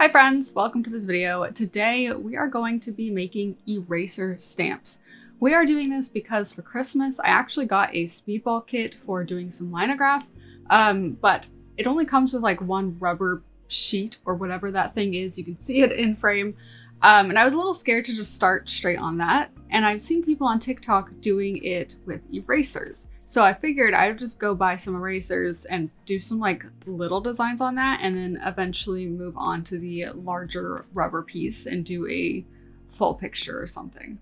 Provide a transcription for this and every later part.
Hi friends, welcome to this video. Today we are going to be making eraser stamps. We are doing this because for Christmas I actually got a speedball kit for doing some linograph, but it only comes with like one rubber sheet or whatever that thing is. You can see it in frame, and I was a little scared to just start straight on that, and I've seen people on TikTok doing it with erasers. So I figured I would just go buy some erasers and do some like little designs on that, and then eventually move on to the larger rubber piece and do a full picture or something.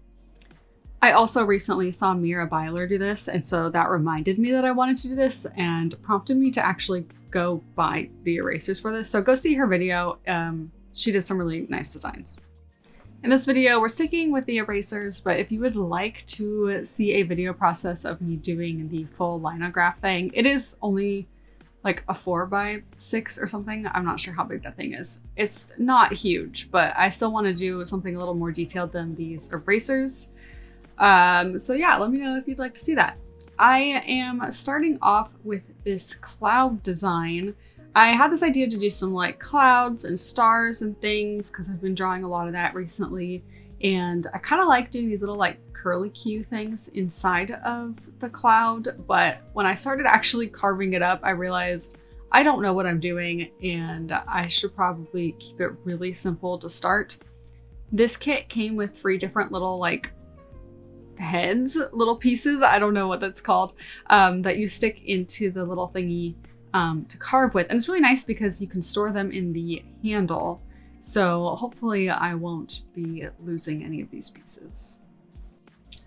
I also recently saw Mira Byler do this, and so that reminded me that I wanted to do this and prompted me to actually go buy the erasers for this. So go see her video. She did some really nice designs. In this video, we're sticking with the erasers, but if you would like to see a video process of me doing the full linograph thing, it is only like a 4x6 or something. I'm not sure how big that thing is. It's not huge, but I still want to do something a little more detailed than these erasers. So yeah, let me know if you'd like to see that. I am starting off with this cloud design. I had this idea to do some like clouds and stars and things because I've been drawing a lot of that recently. And I kind of like doing these little like curlicue things inside of the cloud. But when I started actually carving it up, I realized I don't know what I'm doing and I should probably keep it really simple to start. This kit came with 3 different little like heads, little pieces, I don't know what that's called, that you stick into the little thingy to carve with. And it's really nice because you can store them in the handle. So hopefully I won't be losing any of these pieces.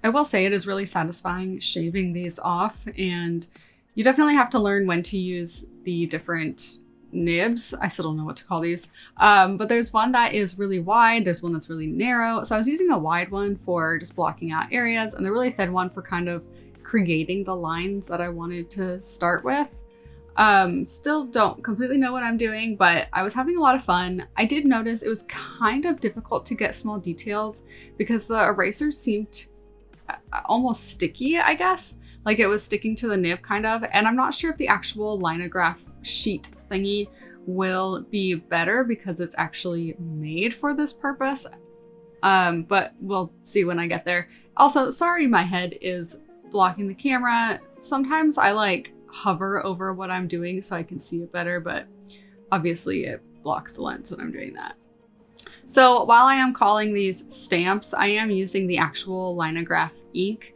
I will say it is really satisfying shaving these off, and you definitely have to learn when to use the different nibs. I still don't know what to call these, but there's one that is really wide, there's one that's really narrow. So I was using the wide one for just blocking out areas, and the really thin one for kind of creating the lines that I wanted to start with. Still don't completely know what I'm doing, but I was having a lot of fun. I did notice it was kind of difficult to get small details because the erasers seemed almost sticky, I guess. Like it was sticking to the nib kind of, and I'm not sure if the actual linograph sheet thingy will be better because it's actually made for this purpose. But we'll see when I get there. Also, sorry my head is blocking the camera. Sometimes I like hover over what I'm doing so I can see it better, but obviously it blocks the lens when I'm doing that. So while I am calling these stamps, I am using the actual linograph ink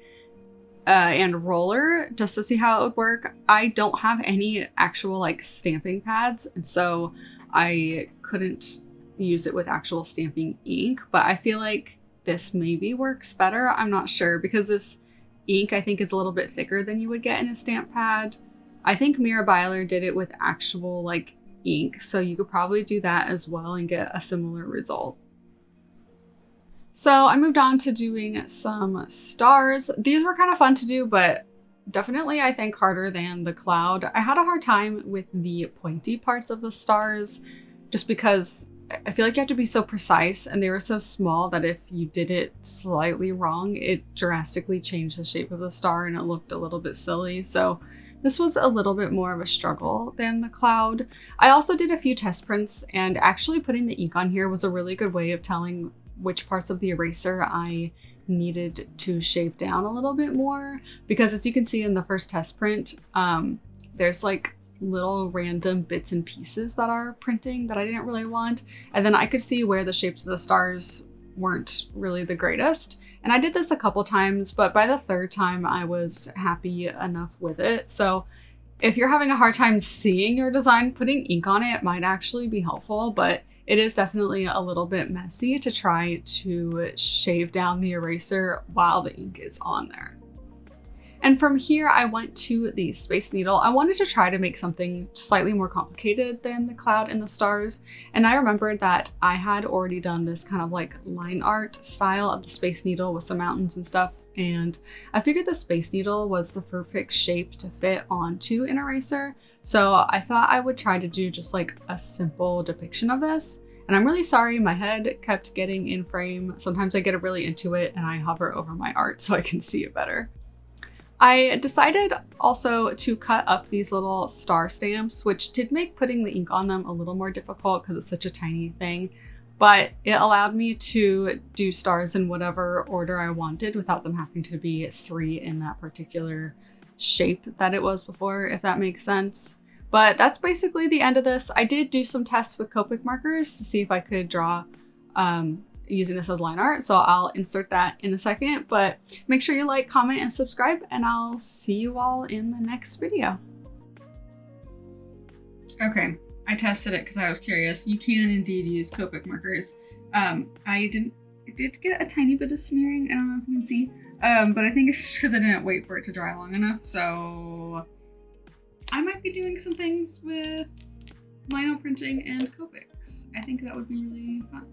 and roller just to see how it would work. I don't have any actual like stamping pads, and so I couldn't use it with actual stamping ink, but I feel like this maybe works better. I'm not sure because this ink I think is a little bit thicker than you would get in a stamp pad. I think Mira Byler did it with actual like ink, so you could probably do that as well and get a similar result. So I moved on to doing some stars. These were kind of fun to do, but definitely I think harder than the cloud. I had a hard time with the pointy parts of the stars just because I feel like you have to be so precise, and they were so small that if you did it slightly wrong, it drastically changed the shape of the star and it looked a little bit silly. So this was a little bit more of a struggle than the cloud. I also did a few test prints, and actually putting the ink on here was a really good way of telling which parts of the eraser I needed to shave down a little bit more, because as you can see in the first test print, there's like little random bits and pieces that are printing that I didn't really want. And then I could see where the shapes of the stars weren't really the greatest. And I did this a couple times, but by the 3rd time I was happy enough with it. So if you're having a hard time seeing your design, putting ink on it might actually be helpful, but it is definitely a little bit messy to try to shave down the eraser while the ink is on there. And from here, I went to the Space Needle. I wanted to try to make something slightly more complicated than the cloud and the stars. And I remembered that I had already done this kind of like line art style of the Space Needle with some mountains and stuff. And I figured the Space Needle was the perfect shape to fit onto an eraser. So I thought I would try to do just like a simple depiction of this. And I'm really sorry, my head kept getting in frame. Sometimes I get really into it and I hover over my art so I can see it better. I decided also to cut up these little star stamps, which did make putting the ink on them a little more difficult because it's such a tiny thing, but it allowed me to do stars in whatever order I wanted without them having to be 3 in that particular shape that it was before, if that makes sense. But that's basically the end of this. I did do some tests with Copic markers to see if I could draw using this as line art, so I'll insert that in a second, but make sure you like, comment, and subscribe, and I'll see you all in the next video. Okay, I tested it because I was curious. You can indeed use Copic markers. I did get a tiny bit of smearing, I don't know if you can see, but I think it's because I didn't wait for it to dry long enough, so I might be doing some things with lino printing and Copics. I think that would be really fun.